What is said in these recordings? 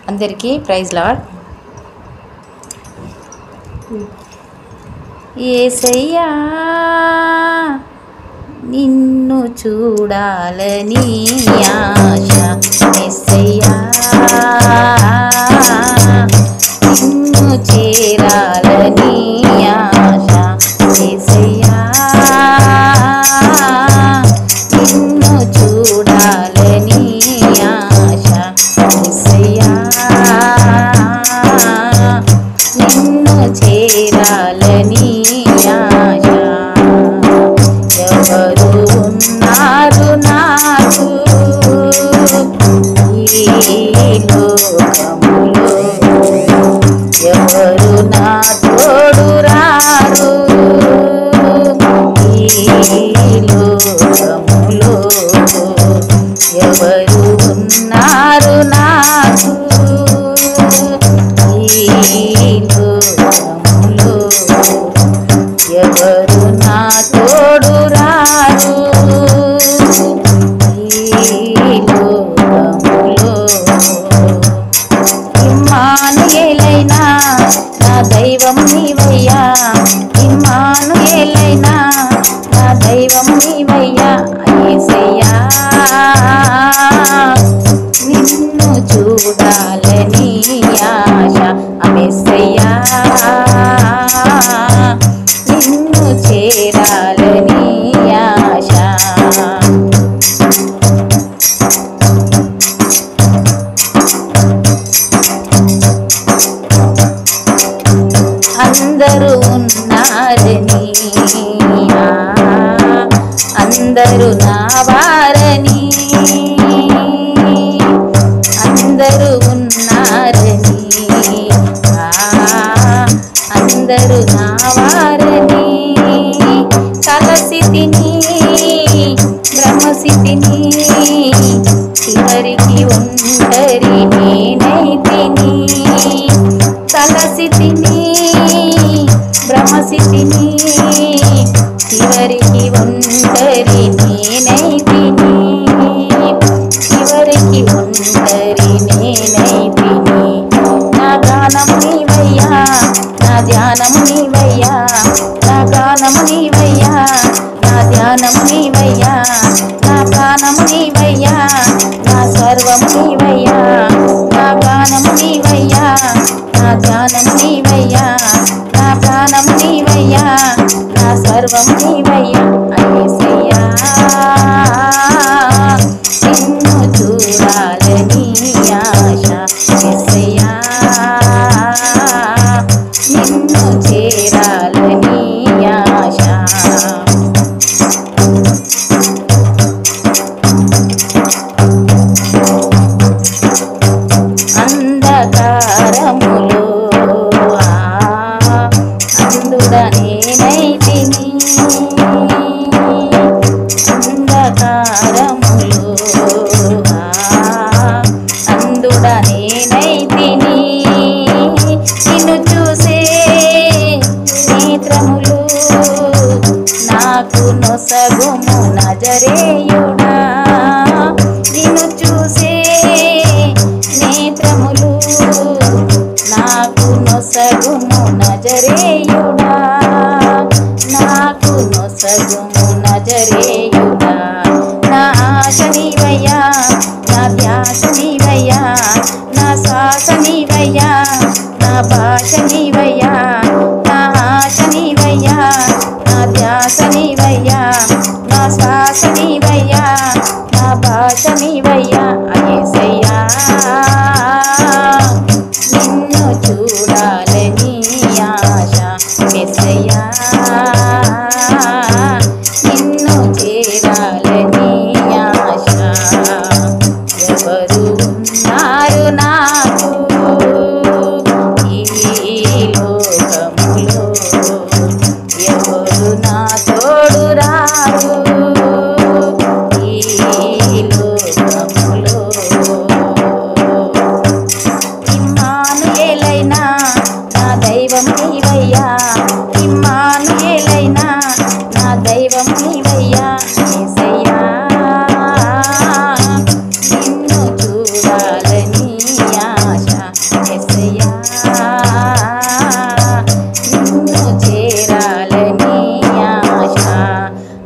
అందరికీ praise lord. యేసయ్యా నిన్ను చూడాలని ఆశ, యేసయ్యా నిన్ను చేరాలని ఆశ, యేసయ్యా నిన్ను చూడాలని ఆశ, యేసయ్యా నిన్ను చేరాలని ఆశ. ఎవరు ఉన్నారు నాకు ఈ లోకములో, ఎవరు నా తోడు రారు ఈ లోకములో, ఎవరు ఉన్నారు నాకు ఈ లోకములో, ఎవరు నా తోడు రారు ఈ లోకములో. ఇమ్మానుయేలైనా నా దైవం నీవయ్యా, ఇమ్మానుయేలైనా నా దైవం నీవయ్యా, యేసయ్యా నిన్ను చూడాలని ఆశ, యేసయ్యా నిన్ను చేరాలని ఆశ. అందరూ ఉన్నారని, అందరూ నా వారని, అందరూ ఉన్నారని, అందరూ నా వారని, కలసితిని భ్రమసితిని, చివరికి ఒంటరి నేనైతిని, కలసితిని భ్రమసితిని, చివరికి ఒంటరి నేనైతిని, చివరికి ఒంటరి నేనైతిని. నా గానము నీవయ్యా, నా ధ్యానము నీవయ్యా, నా గానము నీవయ్యా, నా ధ్యానము నీవయ్యా, నా గానము నీవయ్యా, నా సర్వము నీవయ్యా, నా గానము నీవయ్యా, నా ధ్యానము నీవయ్యా, నా గానము నీవయ్యా, నా సర్వము నీవయ్యా, యేసయ్యా నిన్ను చూడాలని ఆశ, యేసయ్యా నిన్ను చేరాలని ఆశ. అంధకారములో అందుడ నేనైతిని, అంధకారములో అందుడ నేనైతిని, నిన్ను చూసే నేత్రములు నాకు నొసగుము నజరేయుడా, నిన్ను చూసే నేత్రములు నాకు నొసగుము నజరేయుడా, నాకు నొసగుము నజరేయుడా. నా ఆశ నీవయ్యా, నా ధ్యాస నీవయ్యా, నా శ్వాస నీవయ్యా, నా భాష నీవయ్యా, నా ఆశ నీవయ్యా, నా ధ్యాస నీవయ్యా, నా శ్వాస నీవయ్యా, నా భాష నీవయ్యా, యేసయ్యా నిన్ను చూడాలని ఆశ, యేసయ్యా నిన్ను చేరాలని ఆశ. ఎవరు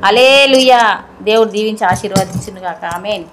హల్లెలూయా. దేవుడు దీవించి ఆశీర్వదించును గాక. ఆమేన్.